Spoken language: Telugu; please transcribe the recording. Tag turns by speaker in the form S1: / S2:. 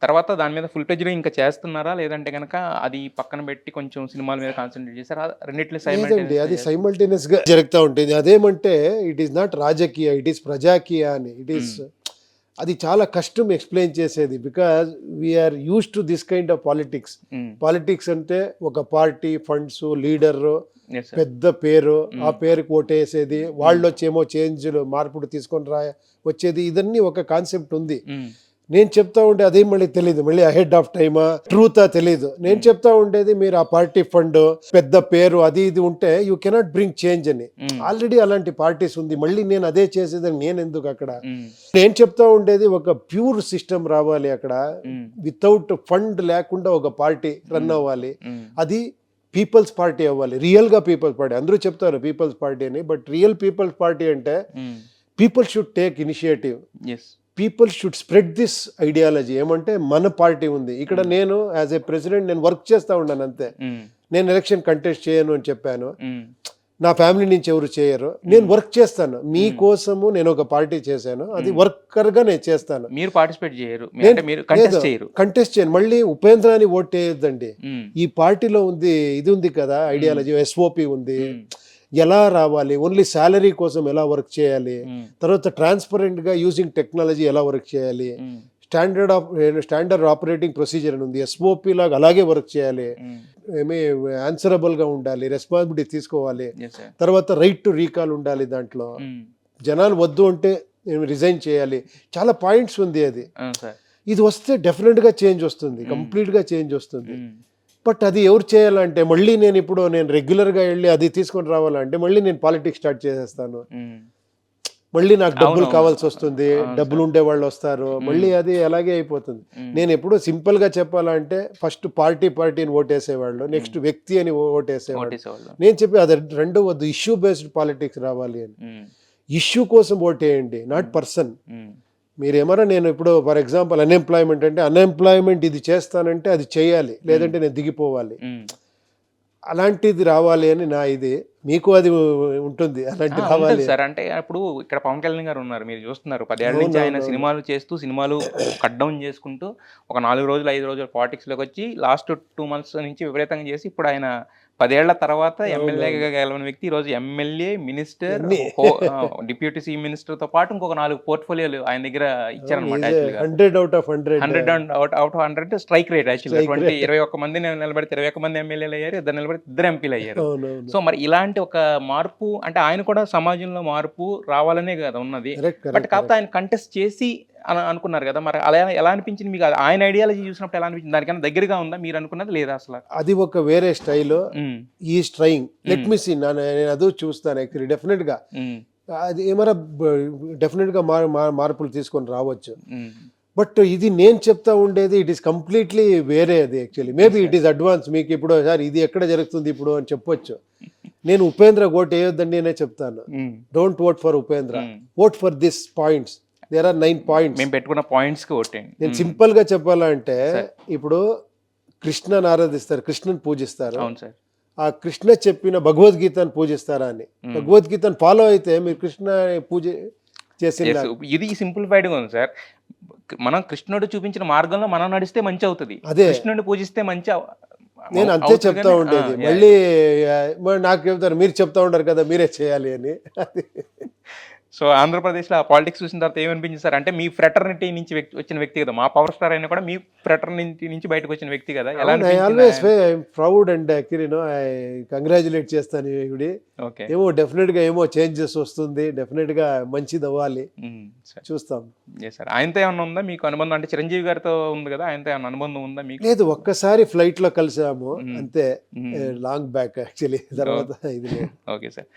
S1: తర్వాత దాని మీద ఫుల్ ఫ్లెడ్జ్‌గా ఇంకా చేస్తున్నారా? లేదంటే గనక అది పక్కన పెట్టి కొంచెం సినిమాల మీద కాన్సంట్రేట్ చేసారా? రెండిట్లో
S2: లేదండి.
S1: సైమల్టేనియస్‌గా
S2: అది
S1: చేస్తున్నారా?
S2: సైమల్టేనియస్‌గా జరుగుతా ఉంటుంది. అదేమంటే ఇట్ ఈస్ నాట్ రాజకీయ, ఇట్ ఈస్ ప్రజాకీయ అని. It is
S1: hmm.
S2: అది చాలా కష్టం ఎక్స్‌ప్లెయిన్ చేసేది. Because we are used to this kind of politics.
S1: Hmm.
S2: Politics అంటే ఒక party, funds, leader,
S1: yes sir.
S2: పెద్ద పేరు, ఆ
S1: హ్మ్.
S2: పేరుకి ఓటేసేది,
S1: హ్మ్.
S2: వాళ్ళొచ్చేమో చేంజ్‌లు మార్పులు తీసుకొని వచ్చేది. ఇదన్నీ ఒక కాన్సెప్ట్ ఉంది.
S1: హ్మ్.
S2: నేను చెప్తా ఉంటే అదే మళ్ళీ తెలీదు. మళ్ళీ అహెడ్ ఆఫ్ టైమా, ట్రూతా తెలీదు. నేను
S1: హ్మ్.
S2: చెప్తా ఉండేది మీరు ఆ పార్టీ ఫండ్, పెద్ద పేరు అది ఇది ఉంటే యూ కెనాట్ బ్రింగ్ చేంజ్ అని.
S1: హ్మ్.
S2: ఆల్రెడీ అలాంటి పార్టీస్ ఉంది. మళ్ళీ నేను అదే చేసేదని నేనెందుకు అక్కడ?
S1: హ్మ్.
S2: నేను చెప్తా ఉండేది ఒక ప్యూర్ సిస్టమ్ రావాలి అక్కడ.
S1: హ్మ్.
S2: వితౌట్ ఫండ్ లేకుండా ఒక పార్టీ రన్
S1: హ్మ్.
S2: అవ్వాలి.
S1: హ్మ్.
S2: అది పీపుల్స్ పార్టీ అవ్వాలి. రియల్‌గా పీపుల్స్ పార్టీ. అందరూ చెప్తారు పీపుల్స్ పార్టీ అని. బట్ రియల్ పీపుల్స్ పార్టీ అంటే
S1: hmm.
S2: People should take initiative.
S1: Yes.
S2: People should spread this ideology. ఏమంటే మన పార్టీ ఉంది ఇక్కడ.
S1: హ్మ్.
S2: నేను యాజ్ ఏ ప్రెసిడెంట్ నేను వర్క్ చేస్తూ ఉన్నాను అంతే.
S1: హ్మ్.
S2: నేను ఎలక్షన్ కంటెస్ట్ చేయను అని చెప్పాను.
S1: హ్మ్.
S2: నా ఫ్యామిలీ నుంచి ఎవరు చేయరు. నేను
S1: హ్మ్.
S2: వర్క్ చేస్తాను
S1: హ్మ్.
S2: మీకోసము. నేను ఒక పార్టీ చేశాను, అది
S1: హ్మ్.
S2: వర్కర్గా నేను చేస్తాను.
S1: మీరు పార్టిసిపేట్ జేయరు.
S2: నేను
S1: అంటే మీరు
S2: లేదు,
S1: కంటెస్ట్ చేయరు.
S2: కంటెస్ట్ చేయను. మళ్ళీ ఉపేంద్రాని ఓట్ వేయొద్దండి.
S1: హ్మ్.
S2: ఈ పార్టీలో ఉంది, ఇది ఉంది కదా
S1: హ్మ్.
S2: ఐడియాలజీ, ఎస్ఓపి ఉంది.
S1: హ్మ్.
S2: ఎలా రావాలి, ఓన్లీ శాలరీ కోసం ఎలా వర్క్ చేయాలి,
S1: హ్మ్.
S2: తర్వాత ట్రాన్స్పరెంట్గా యూజింగ్ టెక్నాలజీ ఎలా వర్క్ చేయాలి,
S1: హ్మ్.
S2: స్టాండర్డ్ ఆపరేటింగ్ ప్రొసీజర్ అని ఉంది, ఎస్ఓపి లాగా అలాగే వర్క్ చేయాలి,
S1: హ్మ్.
S2: ఏమి ఆన్సరబుల్గా ఉండాలి, రెస్పాన్సిబిలిటీ తీసుకోవాలి,
S1: యెస్ సార్.
S2: తర్వాత రైట్ టు రీకాల్ ఉండాలి దాంట్లో,
S1: హ్మ్.
S2: జనాలు వద్దు అంటే రిజైన్ చేయాలి. చాలా పాయింట్స్ ఉంది అది.
S1: అవును సార్.
S2: ఇది వస్తే డెఫినెట్గా చేంజ్ వస్తుంది,
S1: హ్మ్.
S2: కంప్లీట్గా చేంజ్ వస్తుంది.
S1: హ్మ్.
S2: బట్ అది ఎవరు చేయాలంటే మళ్ళీ నేను రెగ్యులర్గా వెళ్ళి అది తీసుకొని రావాలంటే మళ్ళీ నేను పాలిటిక్స్ స్టార్ట్ చేసేస్తాను.
S1: హ్మ్.
S2: మళ్ళీ నాకు డబ్బులు
S1: అవునవును.
S2: కావాల్సి వస్తుంది,
S1: అవును
S2: డబ్బులు
S1: సార్.
S2: ఉండేవాళ్ళు వస్తారు,
S1: హ్మ్.
S2: మళ్ళీ అది అలాగే అయిపోతుంది.
S1: హ్మ్.
S2: నేను ఎప్పుడూ సింపుల్గా చెప్పాలంటే ఫస్ట్ పార్టీని ఓటేసేవాళ్ళు,
S1: హ్మ్.
S2: నెక్స్ట్ వ్యక్తి అని ఓటేసేవాడు.
S1: ఓటేసేవాళ్ళు.
S2: నేను చెప్పి అది రెండు వద్దు, ఇష్యూ బేస్డ్ పాలిటిక్స్ రావాలి అని.
S1: హ్మ్.
S2: ఇష్యూ కోసం ఓటేయండి, నాట్
S1: హ్మ్.
S2: పర్సన్.
S1: హ్మ్.
S2: మీరేమన్నా నేను ఇప్పుడు ఫర్ ఎగ్జాంపుల్ అన్ఎంప్లాయ్మెంట్ అంటే అన్ఎంప్లాయ్మెంట్ ఇది చేస్తానంటే అది చేయాలి,
S1: హ్మ్.
S2: లేదంటే నేను దిగిపోవాలి.
S1: హ్మ్.
S2: అలాంటిది రావాలి అని నా ఇది. మీకు అది ఉంటుంది
S1: ఆ!
S2: అలాంటిది
S1: ఉంటది
S2: రావాలి.
S1: సార్. అంటే ఇప్పుడు ఇక్కడ 'పవన్ కళ్యాణ్' గారు ఉన్నారు. మీరు చూస్తున్నారు. 10 ఏళ్ల నుంచి ఆయన
S2: అవునవునవును.
S1: సినిమాలు చేస్తూ, సినిమాలు కట్ డౌన్ చేసుకుంటూ, ఒక 4 రోజులు, 5 రోజులు పాలిటిక్స్‌లోకొచ్చి లాస్ట్ 2 మంత్స్ నుంచి విపరీతంగా చేసి, ఇప్పుడు ఆయన 10 ఏళ్ల తర్వాత
S2: అవునవును.
S1: ఎమ్మెల్యేగా గెలవని వ్యక్తి ఈరోజు ఎమ్మెల్యే, మినిస్టర్,
S2: అన్నీ.
S1: డిప్యూటీ సీఎం మినిస్టర్‌తో పాటు ఇంకొక 4 పోర్ట్‌ఫోలియోలు ఆయన దగ్గర
S2: అవును.
S1: ఇచ్చారనమాట
S2: ఈజ్ ఏ
S1: యాక్చువల్‌గా.
S2: 100 out of 100
S1: 100 out out of 100 strike rate యాక్చువల్‌గా.
S2: Strike rate.
S1: 21 మంది నిలబడితే 21 మంది ఎమ్మెల్యేలయ్యారు. ఇద్దరు నిలబడితే ఇద్దరు ఎంపీలయ్యారు.
S2: అవునవును.
S1: సో, మరి ఇలాంటి ఒక మార్పు అంటే ఆయన కూడా సమాజంలో మార్పు రావాలనే గదా ఉన్నది.
S2: కరెక్ట్,
S1: బట్
S2: కరెక్ట్,
S1: కాకపోతే
S2: కరెక్ట్.
S1: ఆయన కంటెస్ట్ చేసి అనుకున్నారు గదా! మరి అలా ఎలా అనిపించింది మీకు? ఆయన ఐడియాలజీ చూసినప్పుడు ఎలా అనిపించింది? దానికన్నా దగ్గరగా ఉందా మీరనుకున్నది లేదా అసల?
S2: అది ఒక వేరే స్టైలు.
S1: హ్మ్.
S2: Is trying. Let
S1: hmm.
S2: Me see. నేను అదే చూస్తాను యాక్చువల్లీ డెఫినిట్‌గా.
S1: హ్మ్.
S2: అది ఏమైనా డెఫినిట్‌గా మార్పులు తీసుకొని రావచ్చు.
S1: హ్మ్.
S2: బట్ ఇది నేను చెప్తా ఉండేది ఇట్ ఈస్ కంప్లీట్‌లీ వేరే అది actually.
S1: Yes
S2: maybe it
S1: sir.
S2: Is advance. మీకు ఇప్పుడు సార్ ఇది ఎక్కడ జరుగుతుంది ఇప్పుడు అని చెప్పొచ్చు. నేను ఉపేంద్ర ఓట్ వేయొద్దండి అనే చెప్తాను.
S1: Hmm.
S2: Don't vote for Upendra.
S1: Hmm.
S2: Vote for this points. There are 9 points.
S1: మేము పెట్టుకున్న పాయింట్స్‌కి ఓటేయండి.
S2: నేను
S1: హ్మ్.
S2: సింపుల్‌గా చెప్పాలంటే
S1: సార్.
S2: ఇప్పుడు కృష్ణని ఆరాధిస్తారు, కృష్ణని పూజిస్తారు.
S1: అవును సార్.
S2: ఆ కృష్ణ చెప్పిన భగవద్గీతను పూజిస్తారా అని.
S1: హ్మ్.
S2: భగవద్గీతను ఫాలో అయితే మీరు కృష్ణ పూజ
S1: యెస్.
S2: చేసినలాగా.
S1: ఇది సింప్లిఫైడ్‌గా ఉంది సార్. మనం కృష్ణుడు చూపించిన మార్గంలో మనం నడిస్తే మంచవుతది.
S2: అదే.
S1: కృష్ణుడిని పూజిస్తే మంచి
S2: నేను అంతే
S1: అవుతది
S2: చెప్తా
S1: గాని ఆ!
S2: ఉండేది.
S1: యాహ్!
S2: మళ్ళీ మరి నాకు చెప్తారు మీరు చెప్తా ఉంటారు కదా మీరే చేయాలి అని. అది
S1: సో, ఆంధ్రప్రదేశ్‌లో ఆ పాలిటిక్స్ చూసిన తర్వాత ఏమనిపించింది సార్? అంటే మీ ఫ్రాటర్నిటీ నుంచి వచ్చిన వ్యక్తి కదా! మా పవర్ స్టార్ అయినా కూడా మీ ఫ్రాటర్నిటీ నుంచి బయటకొచ్చిన వ్యక్తి కదా! ఎలా
S2: అవును. ఐ
S1: అనిపించింది
S2: always proud and actually I congratulate చేస్తాను ఈవిడి.
S1: ఓకే.
S2: ఏమో డెఫినిట్‌గా ఏమో చేంజెస్ వస్తుంది. డెఫినిట్‌గా మంచిదవ్వాలి.
S1: హ్మ్. సరే.
S2: చూస్తాం.
S1: Yes sir. ఆయనతో ఏమన్నా ఉందా మీకు అనుబంధం? అంటే చిరంజీవి గారితో ఉంది కదా! ఆయనతో ఏమన్నా అనుబంధం ఉందా మీకు?
S2: లేదు, ఒక్కసారి ఫ్లైట్‌లో కలిసాము
S1: హ్మ్.
S2: అంతే.
S1: హ్మ్.
S2: Long back actually. తర్వాత
S1: ఓహ్!
S2: ఇది లేదు.
S1: Okay sir.